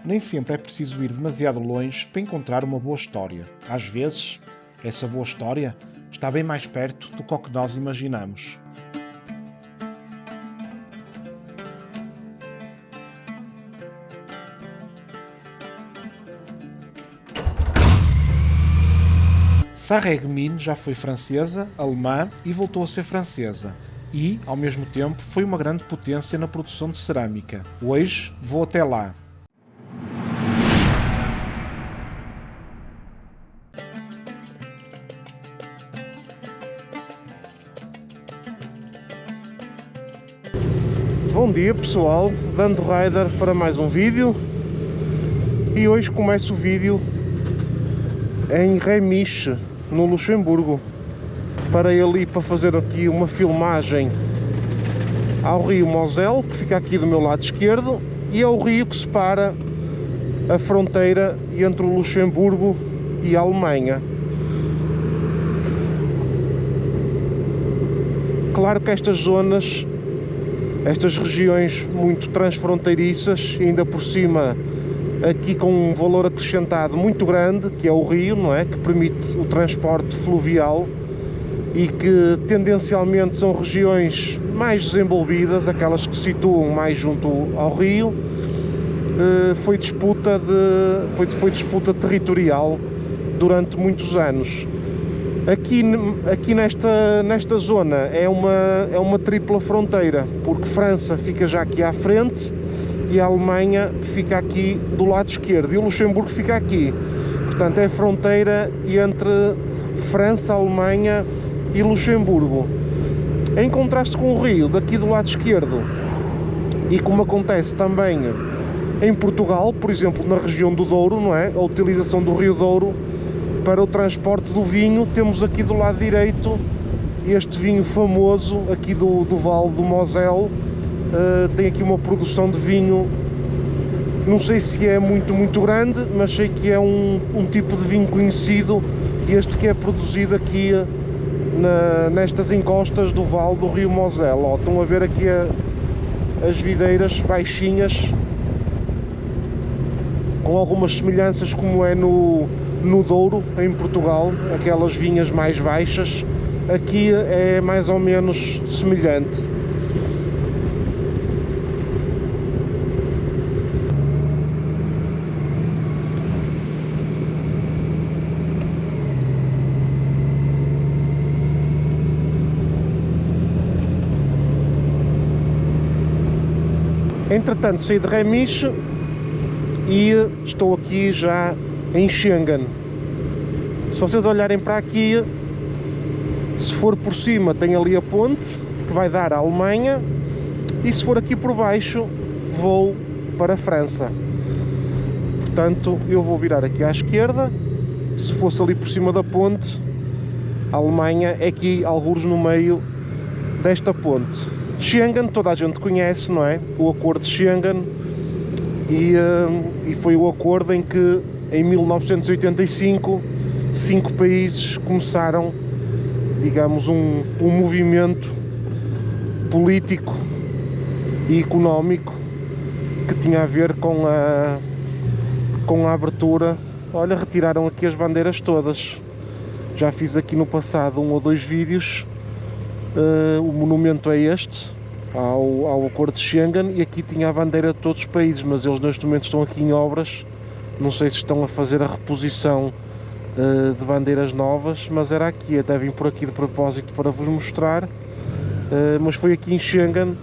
Nem sempre é preciso ir demasiado longe para encontrar uma boa história. Às vezes, essa boa história está bem mais perto do que o que nós imaginamos. Sarreguemines já foi francesa, alemã e voltou a ser francesa. E, ao mesmo tempo, foi uma grande potência na produção de cerâmica. Hoje, vou até lá. Bom dia pessoal, dando rider para mais um vídeo. E hoje começo o vídeo em Remiche, no Luxemburgo. Parei ali para fazer aqui uma filmagem ao rio Moselle, que fica aqui do meu lado esquerdo, e ao rio que separa a fronteira entre o Luxemburgo e a Alemanha. Claro que estas zonas, estas regiões muito transfronteiriças, ainda por cima aqui com um valor acrescentado muito grande, que é o rio, não é? Que permite o transporte fluvial e que tendencialmente são regiões mais desenvolvidas, aquelas que se situam mais junto ao rio. Foi disputa territorial durante muitos anos. Aqui nesta zona é uma tripla fronteira, porque França fica já aqui à frente e a Alemanha fica aqui do lado esquerdo e o Luxemburgo fica aqui. Portanto, é fronteira entre França, Alemanha e Luxemburgo. Em contraste com o rio, daqui do lado esquerdo, e como acontece também em Portugal, por exemplo, na região do Douro, não é? A utilização do rio Douro para o transporte do vinho. Temos aqui do lado direito este vinho famoso aqui do Vale do Moselle. Tem aqui uma produção de vinho, não sei se é muito grande, mas sei que é um tipo de vinho conhecido, este que é produzido aqui nestas encostas do Vale do rio Moselle. Estão a ver aqui as videiras baixinhas, com algumas semelhanças como é no Douro, em Portugal, aquelas vinhas mais baixas. Aqui é mais ou menos semelhante. Entretanto, saí de Remiche e estou aqui já em Schengen. Se vocês olharem para aqui, se for por cima tem ali a ponte que vai dar à Alemanha, e se for aqui por baixo vou para a França. Portanto, eu vou virar aqui à esquerda. Se fosse ali por cima da ponte, a Alemanha é aqui algures no meio desta ponte. Schengen, toda a gente conhece, não é? O acordo de Schengen, e foi o acordo em que em 1985 5 países começaram, digamos, um movimento político e económico que tinha a ver com a abertura. Olha, retiraram aqui as bandeiras todas. Já fiz aqui no passado 1 ou 2 vídeos. O monumento é este, ao acordo de Schengen, e aqui tinha a bandeira de todos os países, mas eles neste momento estão aqui em obras. Não sei se estão a fazer a reposição de bandeiras novas, mas era aqui. Até vim por aqui de propósito para vos mostrar. Mas foi aqui em Schengen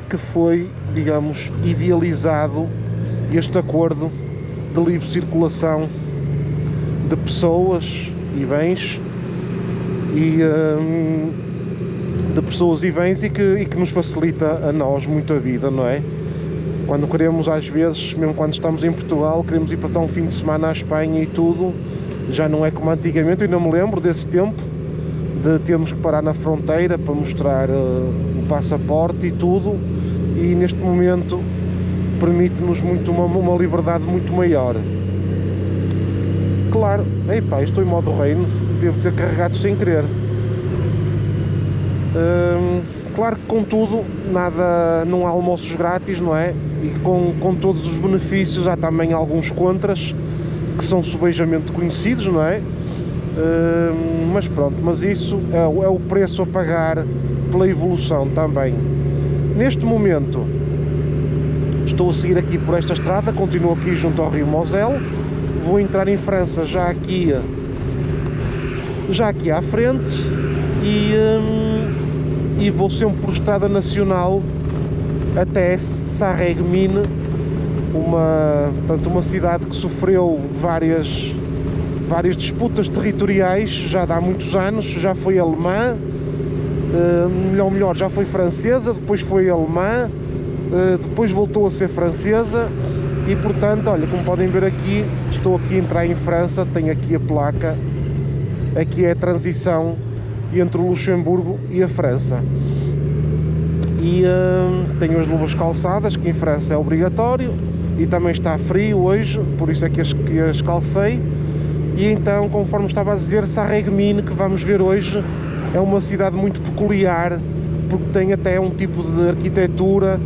que foi, digamos, idealizado este acordo de livre circulação de pessoas e bens, e que nos facilita a nós muito a vida, não é? Quando queremos, às vezes, mesmo quando estamos em Portugal, queremos ir passar um fim de semana à Espanha e tudo, já não é como antigamente. Eu não me lembro desse tempo de termos que parar na fronteira para mostrar o passaporte e tudo, e neste momento permite-nos uma liberdade muito maior. Claro, estou em modo reino, devo ter carregado sem querer. Claro que contudo, nada, não há almoços grátis, não é? E com todos os benefícios há também alguns contras que são subejamente conhecidos, não é? Mas pronto, mas isso é o preço a pagar pela evolução também. Neste momento estou a seguir aqui por esta estrada, continuo aqui junto ao rio Moselle, vou entrar em França já aqui à frente e vou sempre por estrada nacional até Sarreguemines, uma cidade que sofreu várias disputas territoriais já há muitos anos. Já foi alemã, melhor, já foi francesa, depois foi alemã, depois voltou a ser francesa e, portanto, olha, como podem ver aqui, estou aqui a entrar em França, tenho aqui a placa, aqui é a transição entre o Luxemburgo e a França. E tenho as luvas calçadas, que em França é obrigatório, e também está frio hoje, por isso é que as calcei. E então, conforme estava a dizer, Sarreguemines, que vamos ver hoje, é uma cidade muito peculiar, porque tem até um tipo de arquitetura,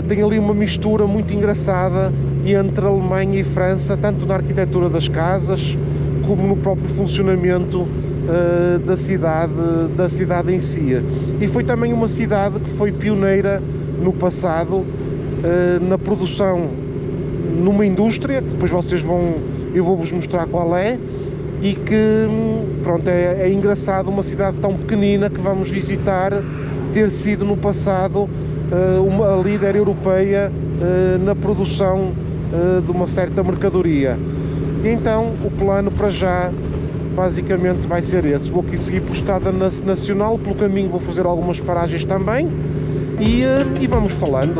tem ali uma mistura muito engraçada entre Alemanha e França, tanto na arquitetura das casas, como no próprio funcionamento da cidade em si. E foi também uma cidade que foi pioneira no passado na produção numa indústria, que depois eu vou-vos mostrar qual é, e que, pronto, é engraçado uma cidade tão pequenina que vamos visitar ter sido no passado uma líder europeia na produção de uma certa mercadoria. E então o plano para já basicamente vai ser esse. Vou aqui seguir por estrada nacional, pelo caminho vou fazer algumas paragens também e vamos falando.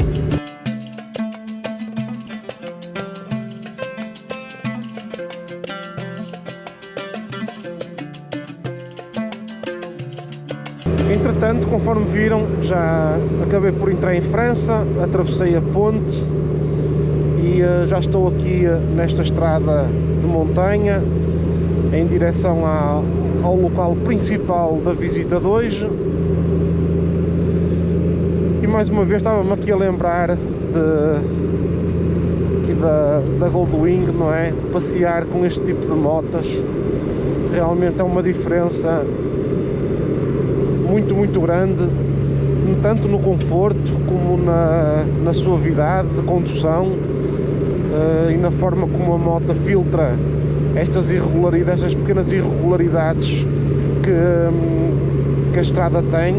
Entretanto, conforme viram, já acabei por entrar em França, atravessei a ponte e já estou aqui nesta estrada de montanha em direção ao local principal da visita de hoje. E mais uma vez estava-me aqui a lembrar da Goldwing, não é? De passear com este tipo de motas. Realmente é uma diferença muito grande, tanto no conforto como na suavidade de condução e na forma como a moto filtra estas pequenas irregularidades que a estrada tem.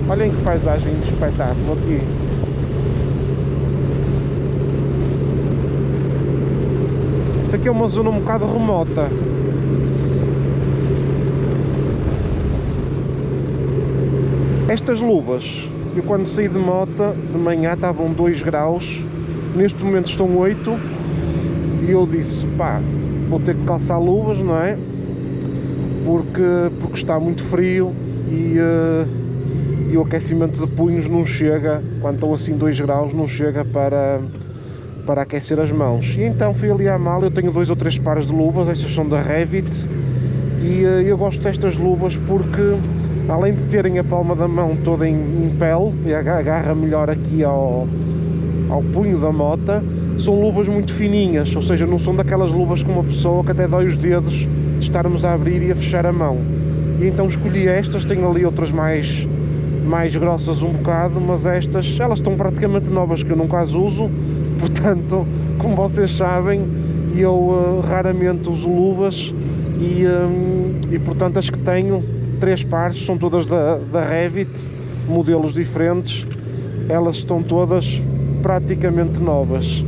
Olhem que paisagem de espetáculo aqui. Isto aqui é uma zona um bocado remota. Estas luvas, eu quando saí de moto de manhã estavam 2 graus, neste momento estão 8, e eu disse, pá, vou ter que calçar luvas, não é? Porque está muito frio e o aquecimento de punhos não chega, quando estão assim 2 graus, não chega para aquecer as mãos. E então fui ali à mala, eu tenho 2 ou 3 pares de luvas, estas são da Revit, e eu gosto destas luvas porque, além de terem a palma da mão toda em pele, e agarra melhor aqui ao punho da mota, são luvas muito fininhas, ou seja, não são daquelas luvas com uma pessoa que até dói os dedos de estarmos a abrir e a fechar a mão. E então escolhi estas, tenho ali outras mais grossas um bocado, mas estas, elas estão praticamente novas, que eu nunca as uso, portanto, como vocês sabem, eu raramente uso luvas e portanto as que tenho, 3 pares, são todas da Revit, modelos diferentes, elas estão todas praticamente novas.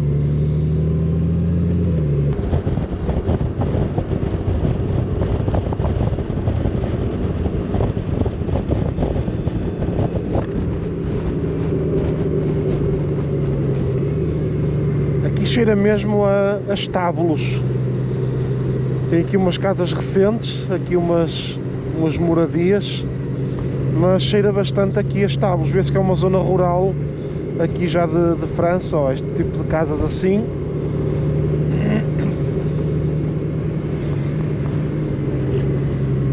Aqui cheira mesmo a estábulos. Tem aqui umas casas recentes, aqui umas moradias, mas cheira bastante aqui a estábulos. Vê-se que é uma zona rural aqui já de França, ó, este tipo de casas assim.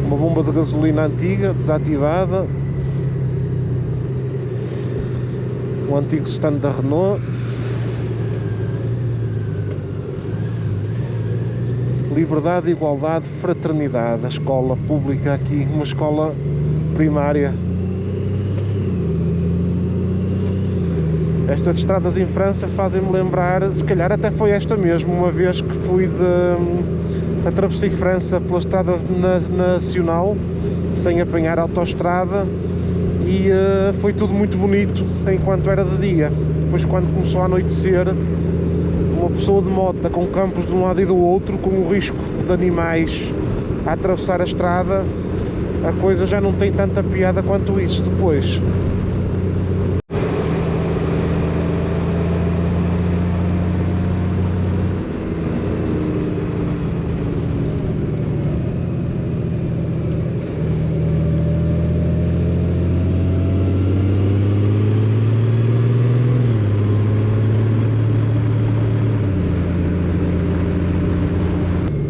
Uma bomba de gasolina antiga, desativada. o antigo stand da Renault. Liberdade, igualdade, fraternidade. A escola pública aqui, uma escola primária. Estas estradas em França fazem-me lembrar, se calhar até foi esta mesmo, uma vez que fui atravessei França pela estrada nacional, sem apanhar a autoestrada, e foi tudo muito bonito enquanto era de dia. Depois, quando começou a anoitecer, uma pessoa de moto com campos de um lado e do outro, com o risco de animais a atravessar a estrada, a coisa já não tem tanta piada quanto isso depois.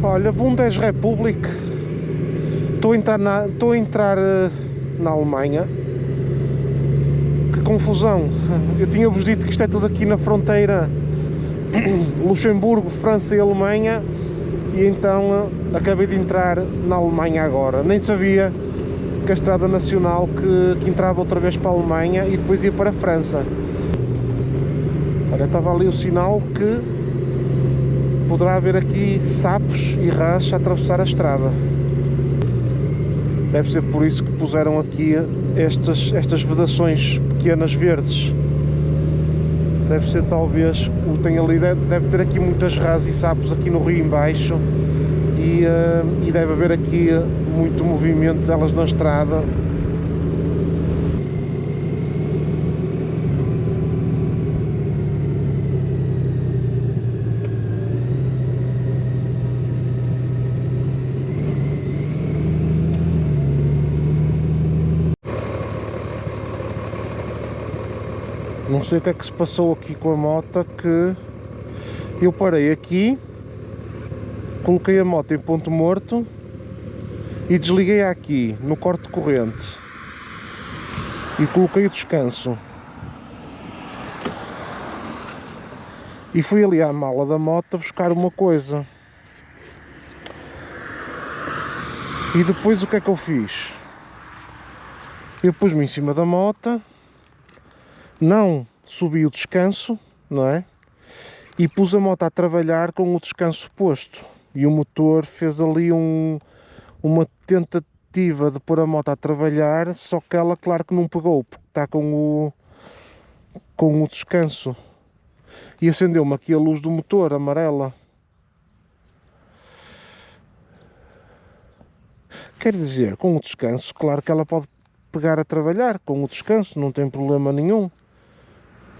Olha, Bundesrepublik, estou a entrar na Alemanha. Que confusão! Eu tinha-vos dito que isto é tudo aqui na fronteira Luxemburgo, França e Alemanha, e então acabei de entrar na Alemanha agora. Nem sabia que a estrada nacional que entrava outra vez para a Alemanha e depois ia para a França. Olha, estava ali o sinal que poderá haver aqui sapos e rãs a atravessar a estrada. Deve ser por isso que puseram aqui estas vedações pequenas verdes. Deve ser, talvez, deve ter aqui muitas rãs e sapos aqui no rio embaixo, e deve haver aqui muito movimento delas na estrada. Não sei o que é que se passou aqui com a moto, que eu parei aqui, coloquei a moto em ponto morto e desliguei aqui no corte de corrente e coloquei o descanso e fui ali à mala da moto buscar uma coisa. E depois o que é que eu fiz? Eu pus-me em cima da moto, não subi o descanso, não é? E pus a moto a trabalhar com o descanso posto. E o motor fez ali uma tentativa de pôr a moto a trabalhar, só que ela, claro que não pegou, porque está com o descanso. E acendeu-me aqui a luz do motor, amarela. Quer dizer, com o descanso, claro que ela pode pegar a trabalhar, com o descanso, não tem problema nenhum.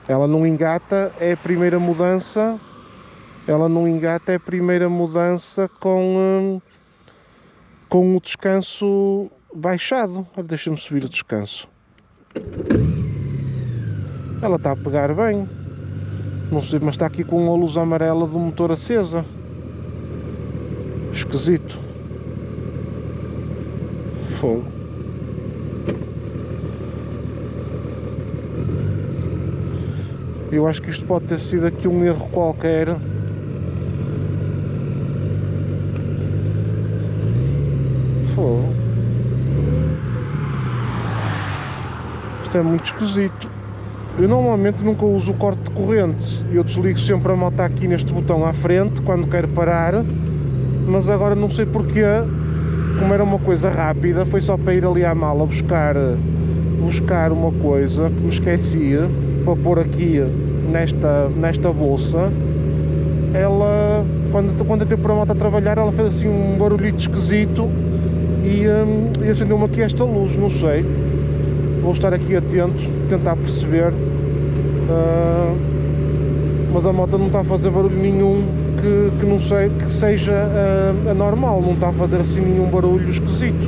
Ela não engata, é a primeira mudança. Ela não engata, é a primeira mudança com o descanso baixado. Deixa-me subir o descanso. Ela está a pegar bem. Não sei, mas está aqui com a luz amarela do motor acesa. Esquisito. Fogo. Eu acho que isto pode ter sido aqui um erro qualquer. Fogo. Isto é muito esquisito. Eu normalmente nunca uso o corte de corrente. Eu desligo sempre a moto aqui neste botão à frente quando quero parar. Mas agora não sei porquê. Como era uma coisa rápida, foi só para ir ali à mala buscar uma coisa que me esquecia para pôr aqui nesta bolsa. Ela, quando eu teve para a moto a trabalhar, ela fez assim um barulhito esquisito e acendeu-me aqui esta luz. Não sei, vou estar aqui atento, tentar perceber, mas a moto não está a fazer barulho nenhum que não sei, que seja anormal, não está a fazer assim nenhum barulho esquisito,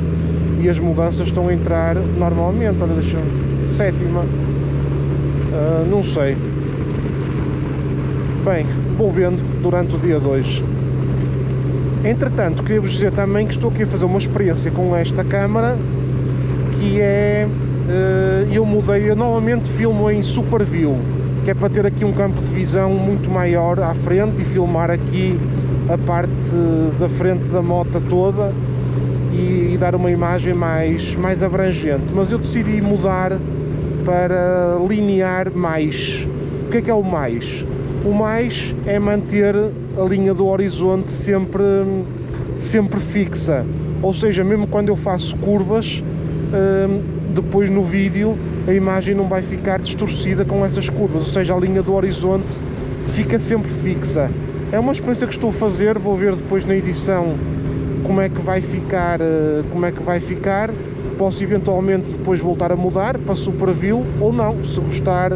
e as mudanças estão a entrar normalmente. Olha, deixa-me, sétima, não sei. Bem, vou vendo durante o dia 2. Entretanto, queria-vos dizer também que estou aqui a fazer uma experiência com esta câmara, que é eu mudei, eu novamente filmo em Super View, que é para ter aqui um campo de visão muito maior à frente e filmar aqui a parte da frente da moto toda e dar uma imagem mais abrangente. Mas eu decidi mudar para linear mais. O que é o mais? O mais é manter a linha do horizonte sempre fixa, ou seja, mesmo quando eu faço curvas, depois no vídeo a imagem não vai ficar distorcida com essas curvas, ou seja, a linha do horizonte fica sempre fixa. É uma experiência que estou a fazer, vou ver depois na edição como é que vai ficar, posso eventualmente depois voltar a mudar para Super View ou não, se gostar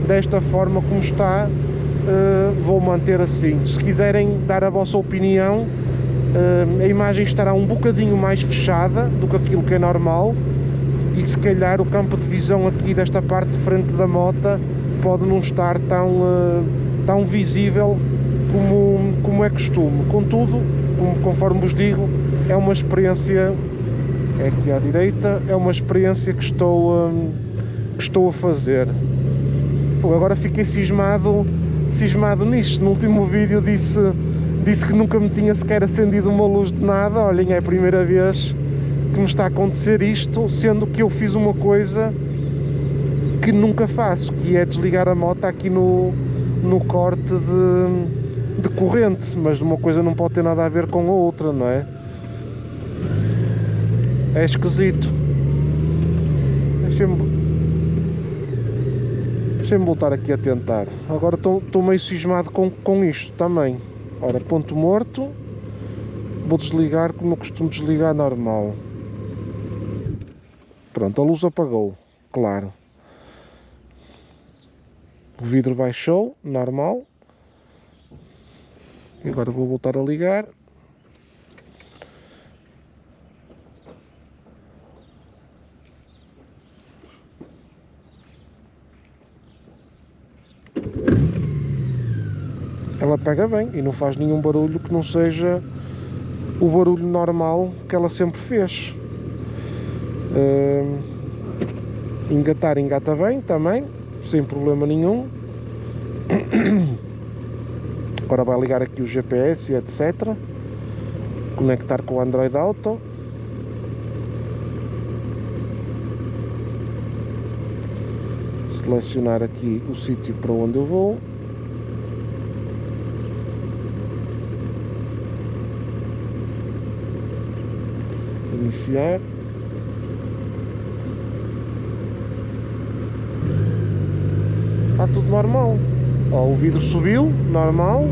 desta forma como está, vou manter assim. Se quiserem dar a vossa opinião, a imagem estará um bocadinho mais fechada do que aquilo que é normal e se calhar o campo de visão aqui desta parte de frente da moto pode não estar tão visível como é costume. Contudo, conforme vos digo, é uma experiência, é aqui à direita, é uma experiência que estou a fazer. Pô, agora fiquei cismado nisto. No último vídeo disse que nunca me tinha sequer acendido uma luz de nada. Olhem, é a primeira vez que me está a acontecer isto, sendo que eu fiz uma coisa que nunca faço, que é desligar a moto aqui no corte de corrente, mas uma coisa não pode ter nada a ver com a outra, não é? É esquisito. Deixem-me voltar aqui a tentar. Agora estou meio cismado com isto também. Ora, ponto morto. Vou desligar como eu costumo desligar normal. Pronto, a luz apagou, claro. O vidro baixou, normal. E agora vou voltar a ligar. Ela pega bem e não faz nenhum barulho que não seja o barulho normal que ela sempre fez. Engatar, engata bem também, sem problema nenhum. Agora vai ligar aqui o GPS e etc. Conectar com o Android Auto. Selecionar aqui o sítio para onde eu vou. Iniciar. Está tudo normal. Ó, o vidro subiu, normal.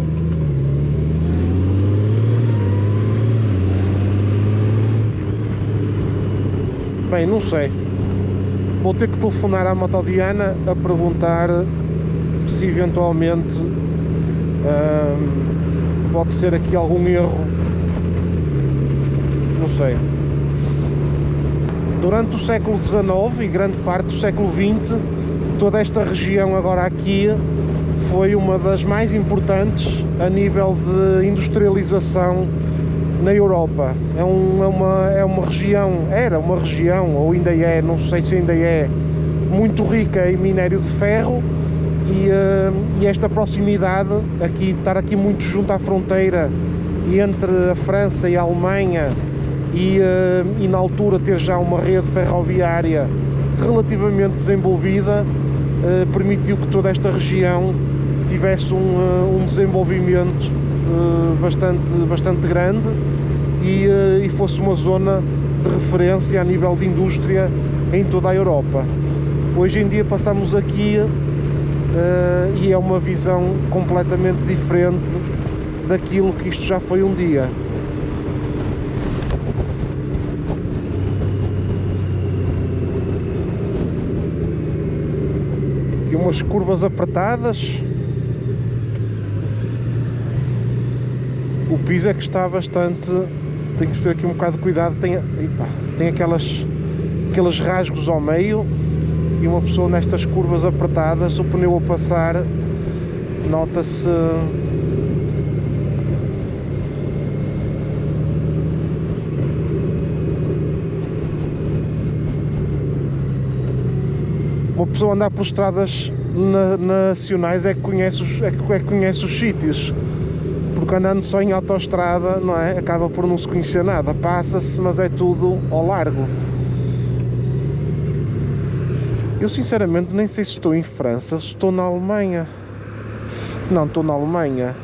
Bem, não sei. Vou ter que telefonar à Motodiana a perguntar se eventualmente pode ser aqui algum erro. Não sei. Durante o século XIX e grande parte do século XX, toda esta região agora aqui foi uma das mais importantes a nível de industrialização na Europa. Era uma região, ou ainda é, não sei se ainda é, muito rica em minério de ferro e esta proximidade, estar aqui muito junto à fronteira entre a França e a Alemanha e na altura ter já uma rede ferroviária relativamente desenvolvida, permitiu que toda esta região tivesse um desenvolvimento bastante grande e fosse uma zona de referência a nível de indústria em toda a Europa. Hoje em dia passamos aqui e é uma visão completamente diferente daquilo que isto já foi um dia. Aqui umas curvas apertadas. O piso é que está bastante... Tem que ter aqui um bocado de cuidado. Tem aqueles rasgos ao meio e uma pessoa nestas curvas apertadas, o pneu a passar, nota-se... Uma pessoa andar por estradas nacionais é que conhece os sítios, porque andando só em autoestrada, não é? Acaba por não se conhecer nada, passa-se, mas é tudo ao largo. Eu sinceramente nem sei se estou em França, se estou na Alemanha. Não, estou na Alemanha.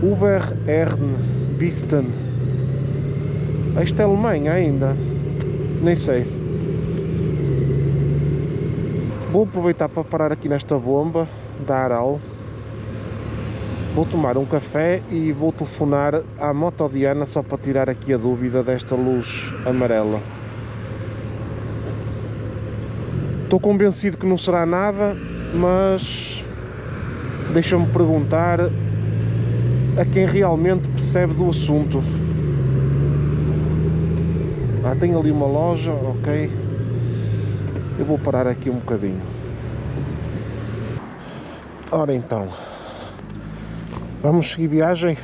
Oberern-Bisten. Isto é Alemanha ainda? Nem sei. Vou aproveitar para parar aqui nesta bomba da Aral. Vou tomar um café e vou telefonar à Motodiana só para tirar aqui a dúvida desta luz amarela. Estou convencido que não será nada, mas deixa-me perguntar a quem realmente percebe do assunto. Tem ali uma loja, ok. Eu vou parar aqui um bocadinho. Ora então, vamos seguir viagem.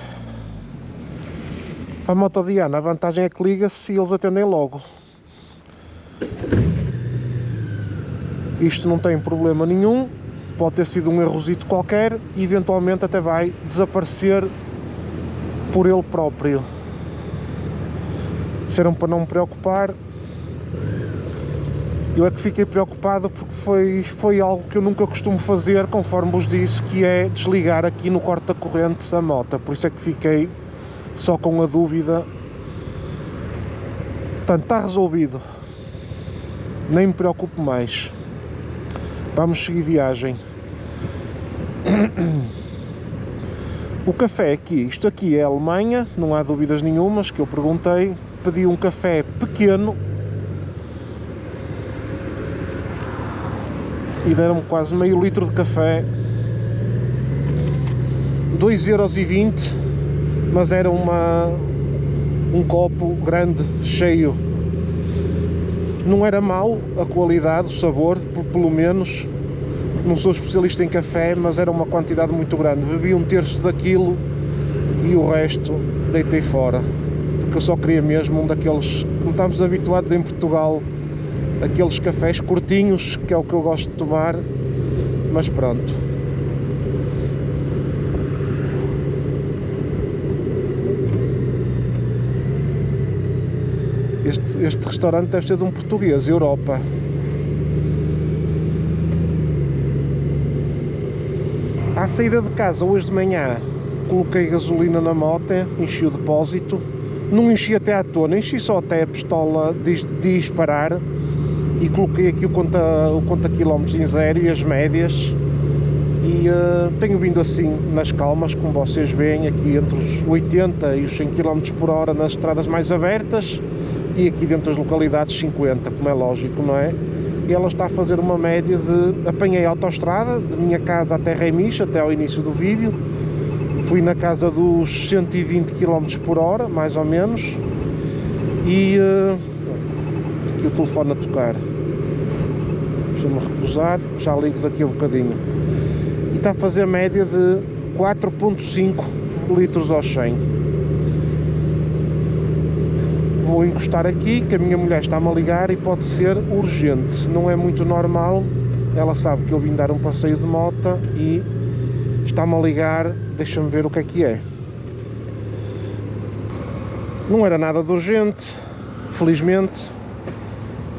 A Motodiana, a vantagem é que liga-se e eles atendem logo. Isto não tem problema nenhum, pode ter sido um errozito qualquer e eventualmente até vai desaparecer por ele próprio. Disseram para não me preocupar. Eu é que fiquei preocupado porque foi algo que eu nunca costumo fazer, conforme vos disse, que é desligar aqui no corte da corrente a moto. Por isso é que fiquei só com a dúvida. Portanto, está resolvido. Nem me preocupo mais. Vamos seguir viagem. O café aqui, isto aqui é Alemanha, não há dúvidas nenhumas, que eu perguntei. Pedi um café pequeno e deram-me quase meio litro de café, 2,20 €, mas era um copo grande, cheio. Não era mau a qualidade, o sabor, pelo menos. Não sou especialista em café, mas era uma quantidade muito grande. Bebi 1/3 daquilo e o resto deitei fora, porque eu só queria mesmo um daqueles, como estamos habituados em Portugal, aqueles cafés curtinhos, que é o que eu gosto de tomar. Mas pronto. Este restaurante deve ser de um português, Europa. À saída de casa hoje de manhã coloquei gasolina na moto, enchi o depósito. Não enchi até à tona, enchi só até a pistola de disparar. E coloquei aqui o conta quilómetros em zero e as médias. E tenho vindo assim nas calmas, como vocês veem, aqui entre os 80 e os 100 km por hora nas estradas mais abertas. E aqui dentro das localidades 50, como é lógico, não é? E ela está a fazer uma média de... Apanhei a autoestrada de minha casa até Remis, até ao início do vídeo. Fui na casa dos 120 km por hora, mais ou menos. E... aqui o telefone a tocar. Deixa-me repousar, já ligo daqui a um bocadinho. E está a fazer média de 4,5 litros ao 100. Vou encostar aqui, que a minha mulher está-me a ligar e pode ser urgente. Não é muito normal. Ela sabe que eu vim dar um passeio de moto e está-me a ligar. Deixa-me ver o que é. Não era nada de urgente, felizmente.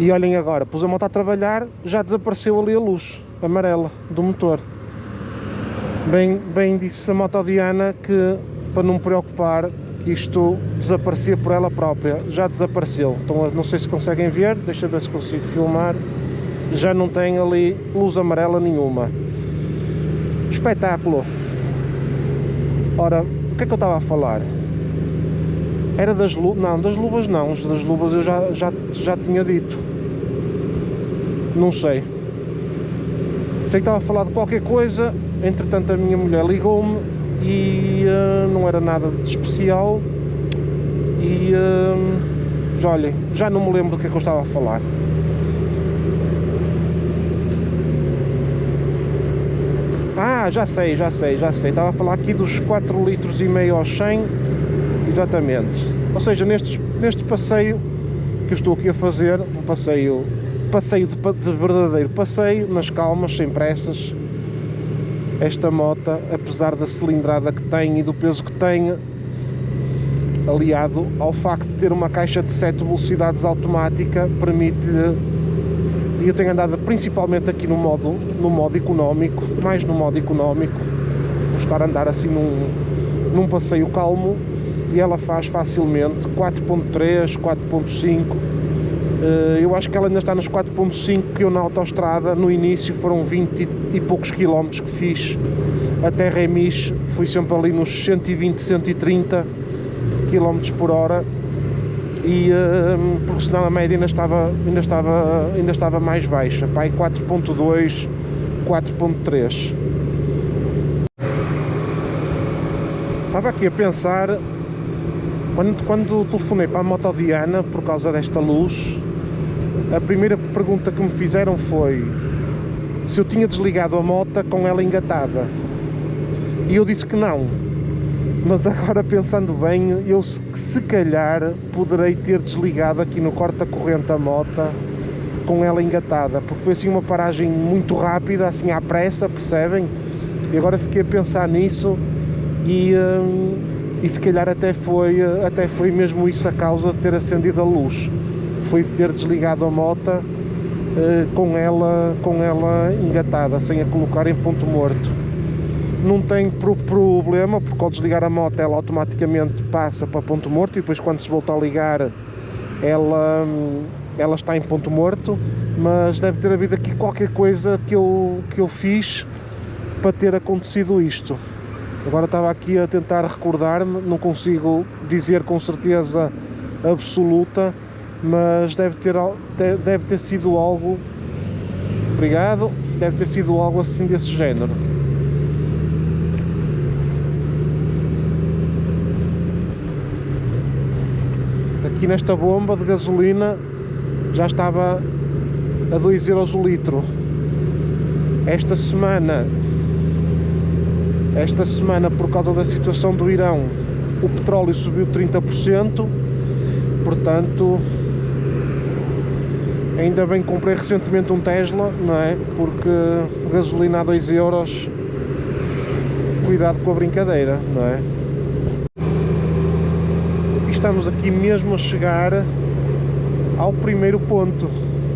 E olhem agora, pus a moto a trabalhar, já desapareceu ali a luz amarela do motor. Bem disse a Motodiana que, para não me preocupar, que isto desaparecia por ela própria. Já desapareceu. Então não sei se conseguem ver, deixa eu ver se consigo filmar. Já não tem ali luz amarela nenhuma. Espetáculo. Ora, o que é que eu estava a falar? Era das luvas? Não, das luvas não. Das luvas eu já tinha dito. Não sei. Sei que estava a falar de qualquer coisa. Entretanto a minha mulher ligou-me e não era nada de especial. E olhem, já não me lembro do que é que eu estava a falar. Já sei. Estava a falar aqui dos 4,5 litros aos 100. Exatamente. Ou seja, neste passeio que eu estou aqui a fazer, um passeio passeio de verdadeiro passeio, nas calmas, sem pressas. Esta moto, apesar da cilindrada que tem e do peso que tem, aliado ao facto de ter uma caixa de 7 velocidades automática, permite-lhe, e eu tenho andado principalmente aqui no modo económico, mais no modo económico, por estar a andar assim num passeio calmo, e ela faz facilmente 4.3, 4.5. Eu acho que ela ainda está nos 4.5, que eu na autoestrada no início foram 20 e poucos quilómetros que fiz até Remis, fui sempre ali nos 120, 130 km por hora, e porque senão a média ainda estava mais baixa, pai, 4.2, 4.3. Estava aqui a pensar, quando telefonei para a Motodiana por causa desta luz, a primeira pergunta que me fizeram foi se eu tinha desligado a moto com ela engatada, e eu disse que não. Mas agora, pensando bem, eu se calhar poderei ter desligado aqui no corta-corrente a moto com ela engatada, porque foi assim uma paragem muito rápida, assim à pressa, percebem? E agora fiquei a pensar nisso, e se calhar até foi mesmo isso a causa de ter acendido a luz, foi ter desligado a moto com ela engatada, sem a colocar em ponto morto. Não tem problema, porque ao desligar a moto ela automaticamente passa para ponto morto, e depois quando se volta a ligar ela está em ponto morto, mas deve ter havido aqui qualquer coisa que eu fiz para ter acontecido isto. Agora estava aqui a tentar recordar-me, não consigo dizer com certeza absoluta, mas deve ter sido algo, obrigado, deve ter sido algo assim desse género. Aqui nesta bomba de gasolina já estava a 2 euros o litro. Esta semana, por causa da situação do Irão, o petróleo subiu 30%, portanto, ainda bem que comprei recentemente um Tesla, não é? Porque gasolina a 2 euros, cuidado com a brincadeira, não é? E estamos aqui mesmo a chegar ao primeiro ponto,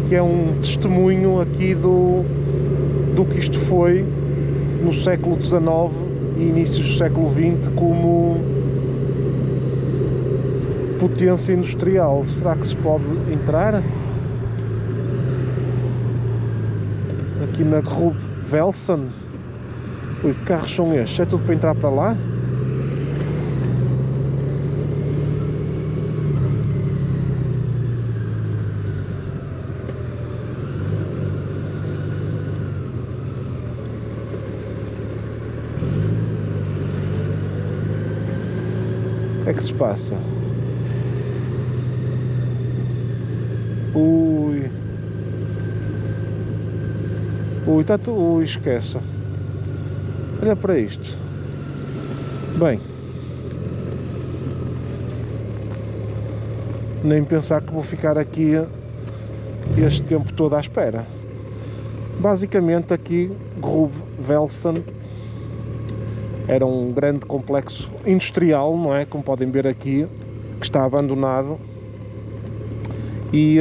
que é um testemunho aqui do que isto foi no século XIX e inícios do século XX como potência industrial. Será que se pode entrar? Aqui na Grube Velsen. Ui, que carros são estes? É tudo para entrar para lá? O que é que se passa? Ui, está tudo. Ui, esqueça. Olha para isto. Bem, nem pensar que vou ficar aqui este tempo todo à espera. Basicamente aqui Grube Velsen era um grande complexo industrial, não é? Como podem ver aqui, que está abandonado, e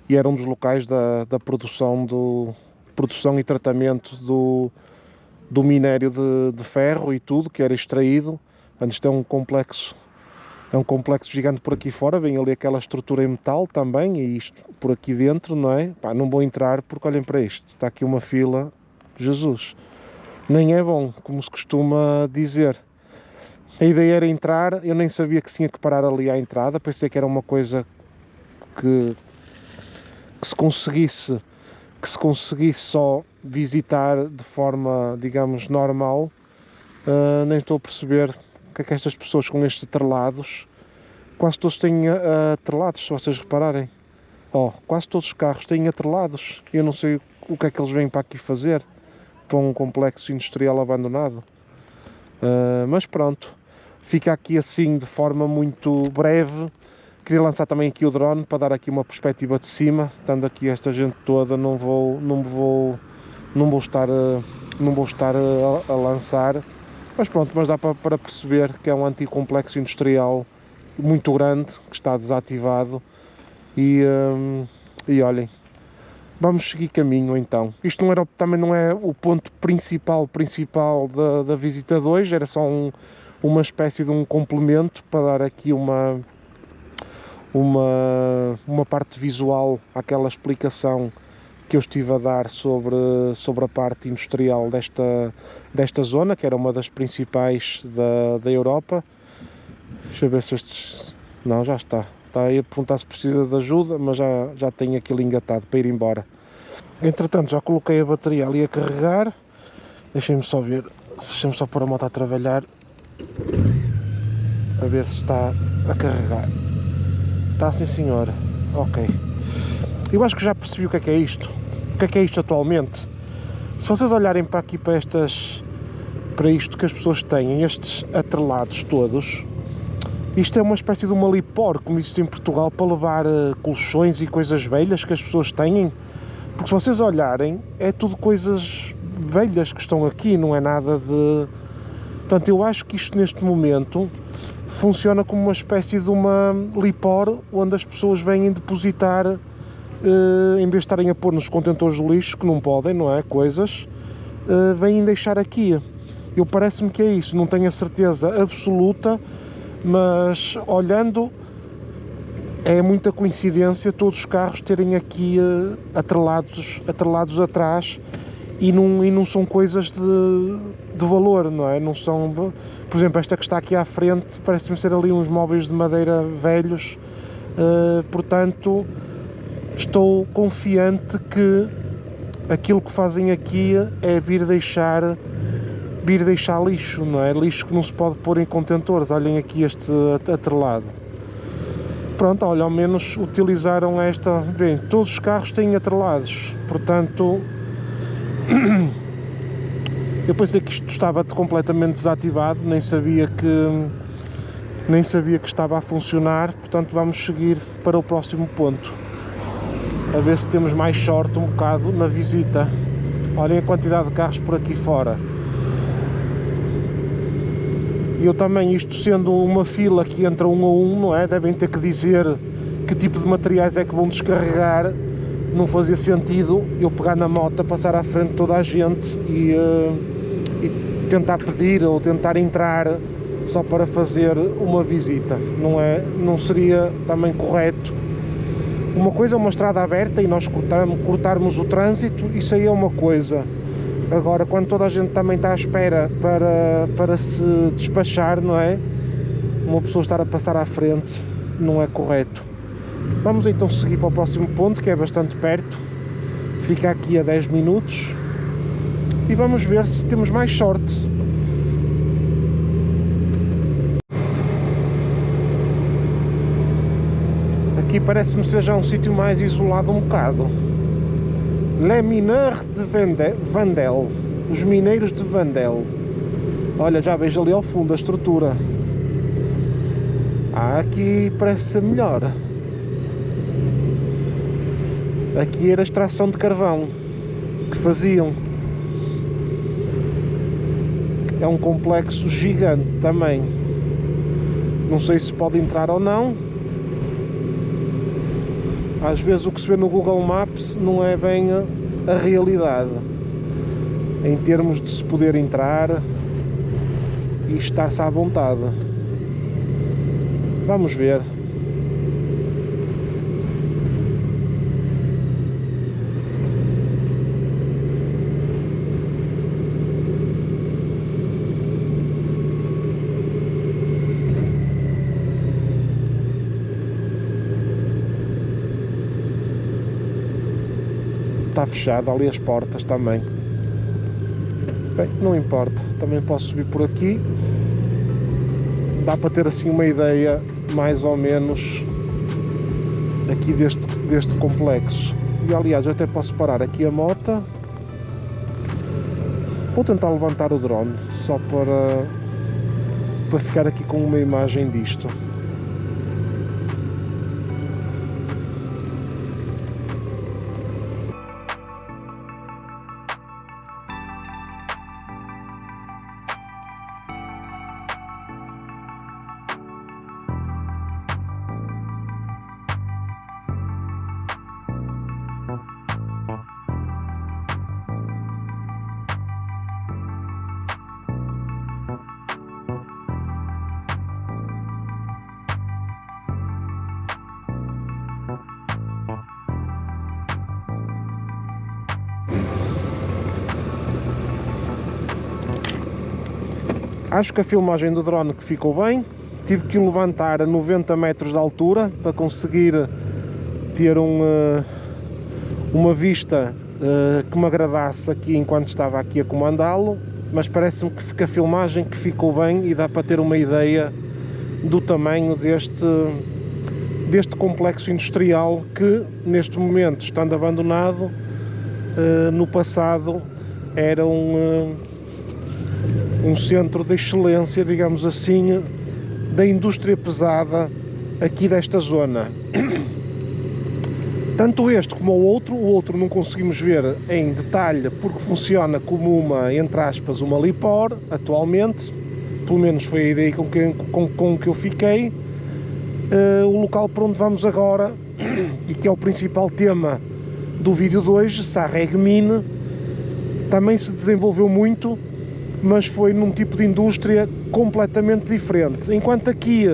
era um dos locais da produção e tratamento do minério de ferro e tudo que era extraído. Isto é um complexo gigante por aqui fora. Vem ali aquela estrutura em metal também, e isto por aqui dentro, não é? Pá, não vou entrar porque olhem para isto, está aqui uma fila, Jesus, nem é bom, como se costuma dizer. A ideia era entrar, eu nem sabia que tinha que parar ali à entrada, pensei que era uma coisa que se conseguisse só visitar de forma, digamos, normal. Nem estou a perceber o que é que estas pessoas com estes atrelados, quase todos têm atrelados, se vocês repararem. Quase todos os carros têm atrelados, eu não sei o que é que eles vêm para aqui fazer, para um complexo industrial abandonado. Mas pronto, fica aqui assim de forma muito breve. Queria lançar também aqui o drone para dar aqui uma perspectiva de cima. Estando aqui esta gente toda, não vou estar a lançar. Mas pronto, mas dá para perceber que é um antigo complexo industrial muito grande que está desativado. E olhem, vamos seguir caminho então. Isto também não é o ponto principal da visita 2, era só uma espécie de um complemento para dar aqui uma parte visual àquela explicação que eu estive a dar sobre a parte industrial desta zona, que era uma das principais da Europa. Deixa eu ver se estes... Não, já está. Está aí a perguntar se precisa de ajuda, mas já tenho aquilo engatado para ir embora. Entretanto, já coloquei a bateria ali a carregar. Deixem-me só ver, deixem-me só pôr a moto a trabalhar, a ver se está a carregar. Está, sim senhora. Ok. Eu acho que já percebi o que é isto. O que é isto atualmente. Se vocês olharem para aqui, para isto que as pessoas têm, estes atrelados todos, isto é uma espécie de uma lipor, como existe em Portugal, para levar colchões e coisas velhas que as pessoas têm. Porque se vocês olharem, é tudo coisas velhas que estão aqui, não é nada de... Portanto, eu acho que isto neste momento funciona como uma espécie de uma lipor, onde as pessoas vêm depositar, em vez de estarem a pôr nos contentores de lixo, que não podem, não é? Coisas, vêm deixar aqui. Eu parece-me que é isso, não tenho a certeza absoluta, mas olhando, é muita coincidência todos os carros terem aqui atrelados atrás, e não são coisas de valor, não é? Não são, por exemplo, esta que está aqui à frente parece-me ser ali uns móveis de madeira velhos, portanto estou confiante que aquilo que fazem aqui é vir deixar lixo, não é? Lixo que não se pode pôr em contentores. Olhem aqui este atrelado. Pronto, olha, ao menos utilizaram esta... Bem, todos os carros têm atrelados, portanto... Eu pensei que isto estava completamente desativado, nem sabia que estava a funcionar, portanto vamos seguir para o próximo ponto. A ver se temos mais sorte um bocado na visita. Olhem a quantidade de carros por aqui fora. E eu também, isto sendo uma fila que entra um a um, não é? Devem ter que dizer que tipo de materiais é que vão descarregar. Não fazia sentido eu pegar na moto, passar à frente de toda a gente e tentar pedir ou tentar entrar só para fazer uma visita. Não seria também correto. Uma coisa é uma estrada aberta e nós cortarmos o trânsito, isso aí é uma coisa. Agora, quando toda a gente também está à espera para se despachar, não é? Uma pessoa estar a passar à frente não é correto. Vamos então seguir para o próximo ponto, que é bastante perto. Fica aqui a 10 minutos. E vamos ver se temos mais sorte. Aqui parece-me ser já um sítio mais isolado um bocado. Les Mineurs de Vandel. Os mineiros de Vandel. Olha, já vejo ali ao fundo a estrutura. Aqui parece ser melhor. Aqui era a extração de carvão que faziam. É um complexo gigante também. Não sei se pode entrar ou não. Às vezes o que se vê no Google Maps não é bem a realidade, em termos de se poder entrar e estar-se à vontade. Vamos ver. Está fechado ali as portas também. Bem, não importa, também posso subir por aqui. Dá para ter assim uma ideia mais ou menos aqui deste complexo. E aliás, eu até posso parar aqui a moto. Vou tentar levantar o drone só para ficar aqui com uma imagem disto. Acho que a filmagem do drone que ficou bem. Tive que o levantar a 90 metros de altura para conseguir ter uma vista que me agradasse aqui enquanto estava aqui a comandá-lo, mas parece-me que a filmagem que ficou bem e dá para ter uma ideia do tamanho deste complexo industrial que neste momento, estando abandonado, no passado era um centro de excelência, digamos assim, da indústria pesada aqui desta zona. Tanto este como o outro não conseguimos ver em detalhe porque funciona como uma, entre aspas, uma LIPOR atualmente, pelo menos foi a ideia com que eu fiquei. O local para onde vamos agora, e que é o principal tema do vídeo de hoje, Sarreguemines, também se desenvolveu muito, mas foi num tipo de indústria completamente diferente. Enquanto aqui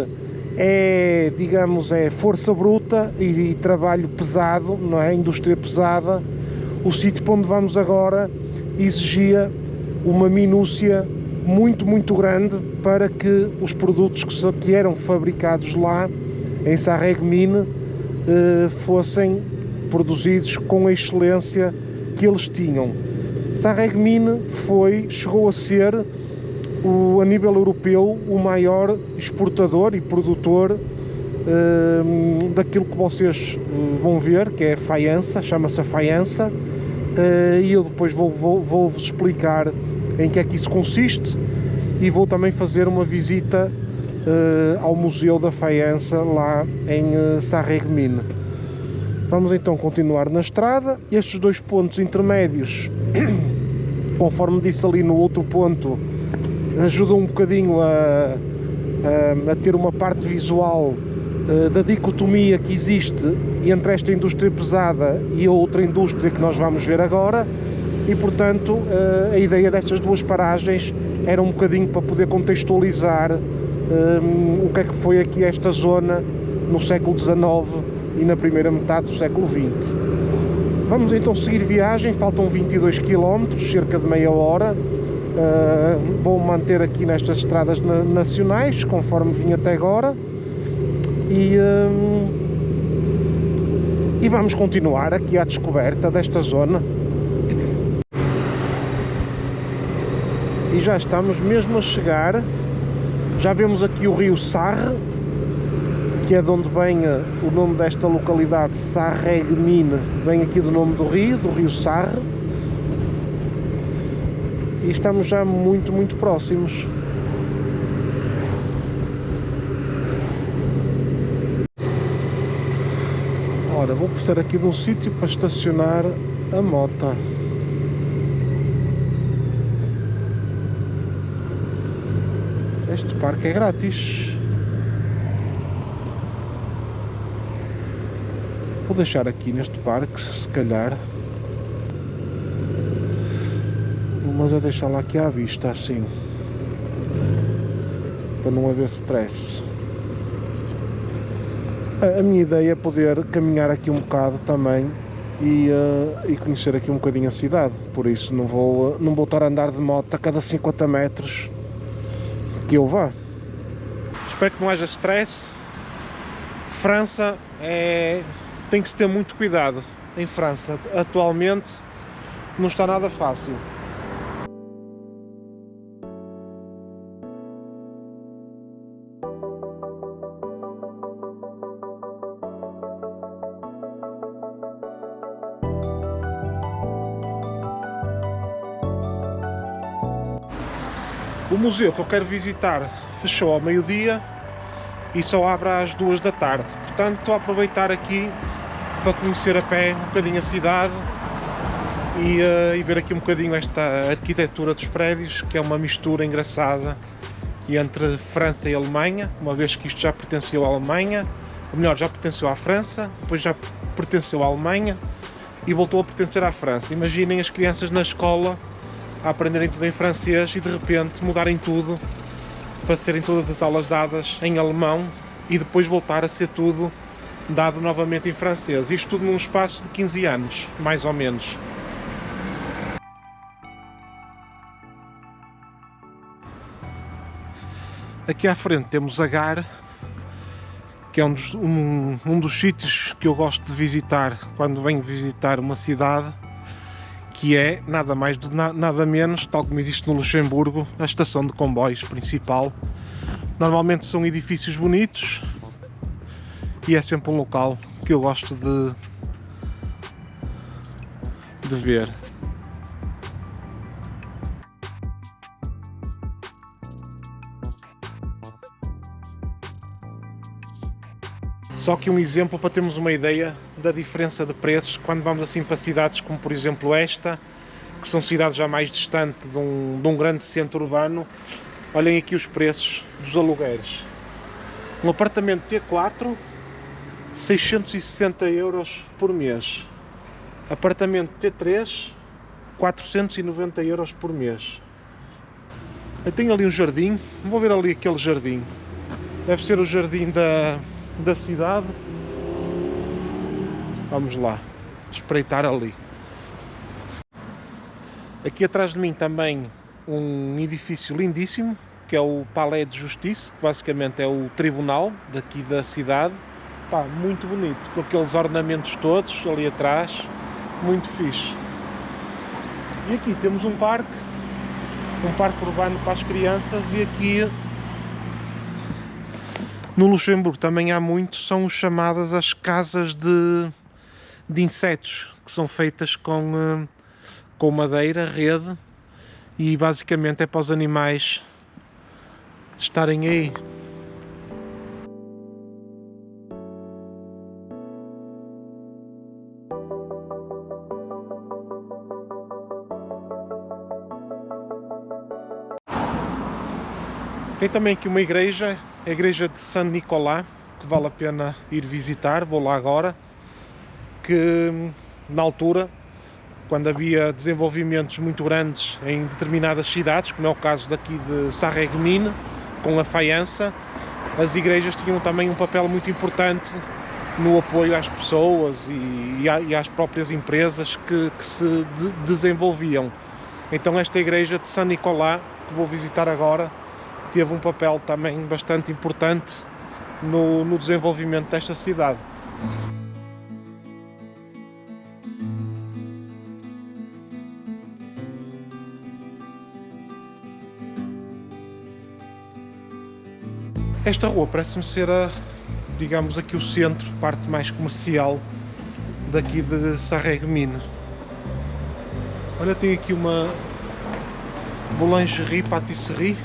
é, digamos, é força bruta e trabalho pesado, não é? Indústria pesada, o sítio para onde vamos agora exigia uma minúcia muito grande para que os produtos que eram fabricados lá em Sarreguemines fossem produzidos com a excelência que eles tinham. Sarreguemines chegou a ser, a nível europeu, o maior exportador e produtor daquilo que vocês vão ver, que é a faiança, chama-se a faiança, e eu depois vou-vos explicar em que é que isso consiste, e vou também fazer uma visita ao Museu da Faiança lá em Sarreguemines. Vamos então continuar na estrada. Estes dois pontos intermédios, conforme disse ali no outro ponto, ajudam um bocadinho a ter uma parte visual da dicotomia que existe entre esta indústria pesada e a outra indústria que nós vamos ver agora, e portanto a ideia destas duas paragens era um bocadinho para poder contextualizar o que é que foi aqui esta zona no século XIX e na primeira metade do século XX. Vamos então seguir viagem, faltam 22 km, cerca de meia hora. Vou manter aqui nestas estradas nacionais, conforme vim até agora, e vamos continuar aqui à descoberta desta zona. E já estamos mesmo a chegar, já vemos aqui o rio Sarre, que é de onde vem o nome desta localidade, Sarreguemines, vem aqui do nome do rio Sarre, e estamos já muito próximos. Ora, vou precisar aqui de um sítio para estacionar a moto. Este parque é grátis. Vou deixar aqui neste parque, se calhar, mas é deixá-lo aqui à vista, assim, para não haver stress. A minha ideia é poder caminhar aqui um bocado também e conhecer aqui um bocadinho a cidade, por isso não vou estar a andar de moto a cada 50 metros que eu vá. Espero que não haja stress. França tem que se ter muito cuidado. Em França atualmente não está nada fácil. O museu que eu quero visitar fechou ao meio-dia e só abre às 2 da tarde. Portanto, estou a aproveitar aqui para conhecer a pé um bocadinho a cidade e ver aqui um bocadinho esta arquitetura dos prédios, que é uma mistura engraçada entre França e Alemanha, uma vez que isto já pertenceu à Alemanha, ou melhor, já pertenceu à França, depois já pertenceu à Alemanha e voltou a pertencer à França. Imaginem as crianças na escola a aprenderem tudo em francês e de repente mudarem tudo para serem todas as aulas dadas em alemão e depois voltar a ser tudo dado novamente em francês. Isto tudo num espaço de 15 anos, mais ou menos. Aqui à frente temos Agar, que é um dos sítios que eu gosto de visitar quando venho visitar uma cidade, que é nada mais nada menos, tal como existe no Luxemburgo, a estação de comboios principal. Normalmente são edifícios bonitos e é sempre um local que eu gosto de ver. Só que um exemplo para termos uma ideia da diferença de preços quando vamos assim para cidades como, por exemplo, esta, que são cidades já mais distantes de um grande centro urbano. Olhem aqui os preços dos aluguéis. Um apartamento T4, 660 euros por mês. Apartamento T3, 490 euros por mês. Eu tenho ali um jardim, vou ver ali aquele jardim. Deve ser o jardim da cidade. Vamos lá espreitar ali. Aqui atrás de mim também um edifício lindíssimo, que é o Palais de Justiça, que basicamente é o tribunal daqui da cidade. Pá, muito bonito, com aqueles ornamentos todos ali atrás, muito fixe. E aqui temos um parque urbano para as crianças, e aqui no Luxemburgo também há muito, são chamadas as casas de insetos, que são feitas com madeira, rede, e basicamente é para os animais estarem aí. Tem também aqui uma igreja, a igreja de San Nicolás, que vale a pena ir visitar. Vou lá agora, que na altura, quando havia desenvolvimentos muito grandes em determinadas cidades, como é o caso daqui de Sarreguemines, com a faiança, as igrejas tinham também um papel muito importante no apoio às pessoas e às próprias empresas que se desenvolviam. Então esta igreja de San Nicolás, que vou visitar agora, teve um papel também bastante importante no desenvolvimento desta cidade. Esta rua parece-me ser digamos aqui o centro, parte mais comercial daqui de Sarreguemines. Olha, tem aqui uma boulangerie, patisserie.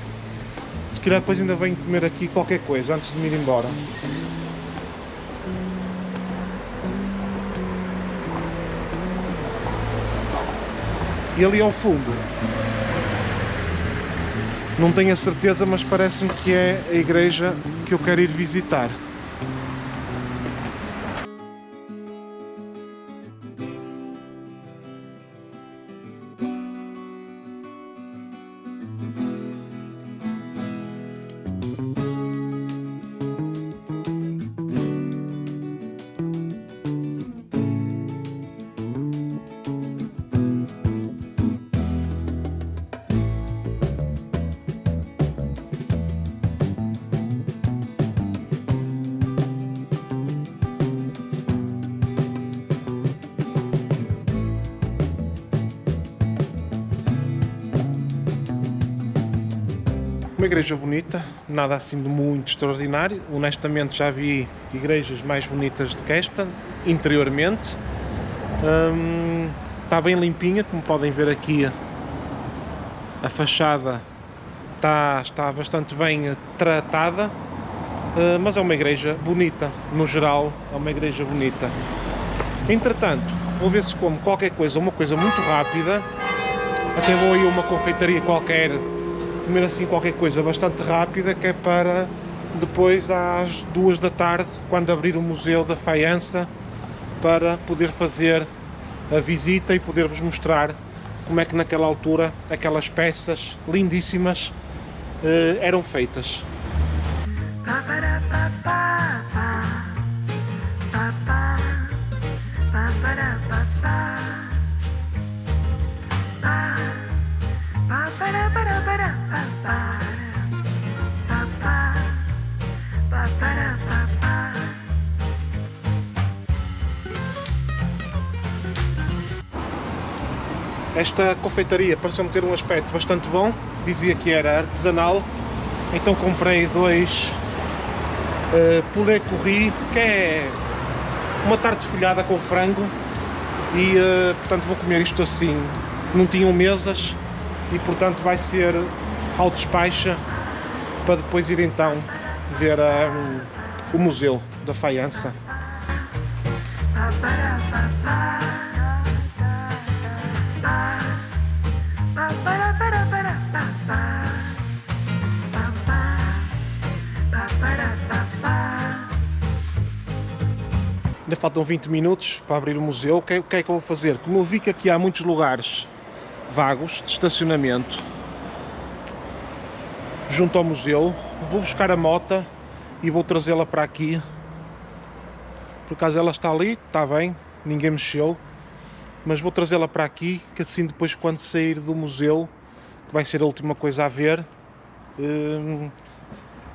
Se calhar depois ainda venho comer aqui qualquer coisa antes de me ir embora. E ali ao fundo, não tenho a certeza, mas parece-me que é a igreja que eu quero ir visitar. Uma igreja bonita, nada assim de muito extraordinário. Honestamente já vi igrejas mais bonitas do que esta, interiormente. Está bem limpinha, como podem ver aqui, a fachada está bastante bem tratada, mas é uma igreja bonita, no geral é uma igreja bonita. Entretanto, vou ver se como qualquer coisa, uma coisa muito rápida, até vou aí a uma confeitaria qualquer, comer assim qualquer coisa bastante rápida, que é para depois às 2 da tarde, quando abrir o Museu da Faiança, para poder fazer a visita e poder-vos mostrar como é que naquela altura aquelas peças lindíssimas eram feitas. Esta confeitaria pareceu-me ter um aspecto bastante bom, dizia que era artesanal, então comprei dois poulet curry, que é uma tarte folhada com frango, e portanto vou comer isto assim. Não tinham mesas e portanto vai ser ao despacha, para depois ir então ver o Museu da Faiança. Ainda faltam 20 minutos para abrir o museu. O que é que eu vou fazer? Como eu vi que aqui há muitos lugares vagos de estacionamento junto ao museu, vou buscar a moto e vou trazê-la para aqui. Por acaso ela está ali, está bem, ninguém mexeu, mas vou trazê-la para aqui, que assim depois, quando sair do museu, que vai ser a última coisa a ver,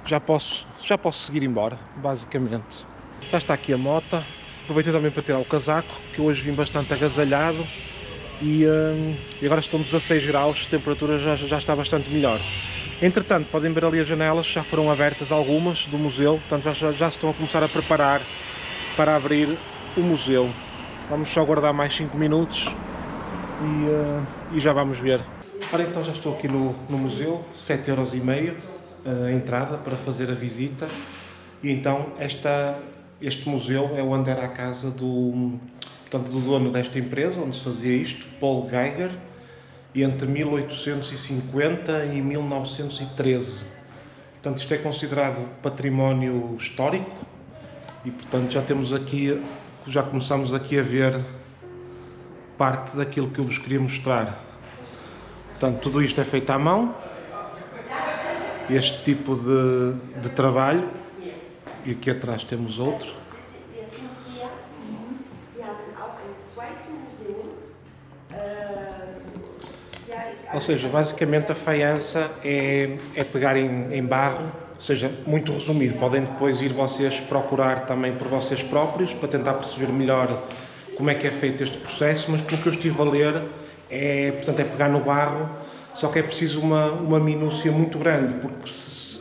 já posso seguir embora, basicamente. Já está aqui a moto. Aproveitei também para tirar o casaco, que hoje vim bastante agasalhado, e agora estão 16 graus, a temperatura já está bastante melhor. Entretanto, podem ver ali as janelas, já foram abertas algumas do museu, portanto já se estão a começar a preparar para abrir o museu. Vamos só aguardar mais 5 minutos e já vamos ver. Ora, então já estou aqui no museu, 7,5€ a entrada para fazer a visita, e então este museu é onde era a casa do dono desta empresa, onde se fazia isto, Paul Geiger, entre 1850 e 1913. Portanto, isto é considerado património histórico e, portanto, já começamos aqui a ver parte daquilo que eu vos queria mostrar. Portanto, tudo isto é feito à mão, este tipo de trabalho. E aqui atrás temos outro. Ou seja, basicamente a faiança é pegar em barro, ou seja, muito resumido. Podem depois ir vocês procurar também por vocês próprios, para tentar perceber melhor como é que é feito este processo, mas pelo que eu estive a ler, portanto, é pegar no barro, só que é preciso uma minúcia muito grande, porque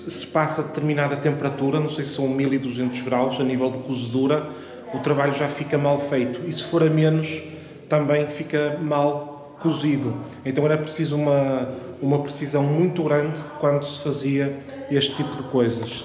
se passa a determinada temperatura, não sei se são 1200 graus, a nível de cozedura, o trabalho já fica mal feito, e se for a menos, também fica mal cozido. Então era preciso uma precisão muito grande quando se fazia este tipo de coisas.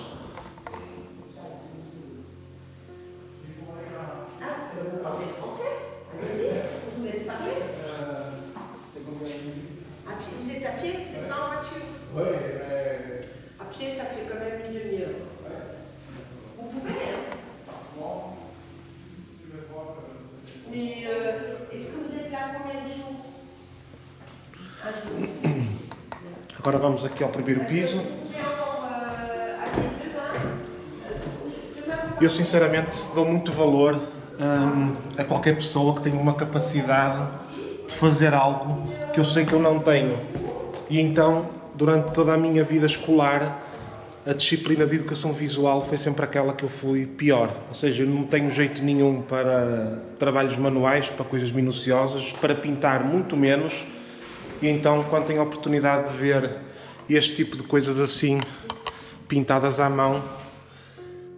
Agora vamos aqui ao primeiro piso. Eu sinceramente dou muito valor a qualquer pessoa que tenha uma capacidade de fazer algo que eu sei que eu não tenho. E então, durante toda a minha vida escolar, a disciplina de educação visual foi sempre aquela que eu fui pior. Ou seja, eu não tenho jeito nenhum para trabalhos manuais, para coisas minuciosas, para pintar muito menos. E então, quando tenho a oportunidade de ver este tipo de coisas assim, pintadas à mão,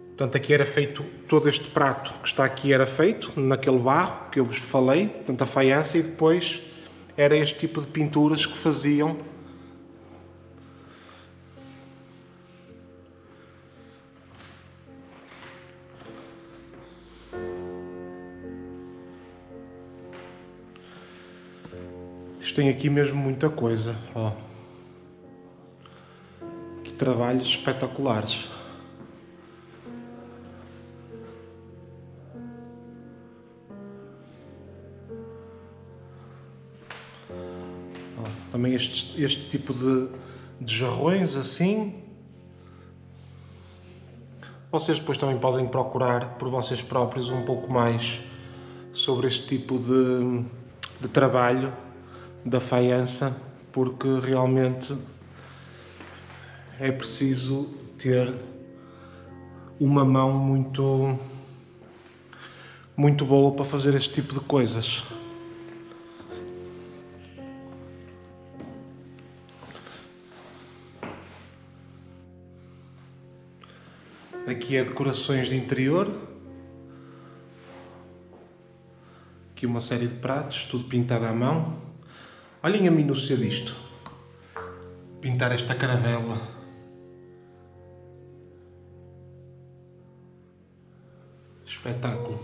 portanto, aqui era feito, todo este prato que está aqui era feito naquele barro que eu vos falei, portanto, a faiança, e depois era este tipo de pinturas que faziam. Isto tem aqui mesmo muita coisa, ó. Que trabalhos espetaculares. Ó, também este tipo de jarrões assim. Vocês depois também podem procurar por vocês próprios um pouco mais sobre este tipo de trabalho da faiança, porque realmente é preciso ter uma mão muito boa para fazer este tipo de coisas. Aqui é decorações de interior. Aqui uma série de pratos, tudo pintado à mão. Olhem a minúcia disto. Pintar esta caravela. Espetáculo.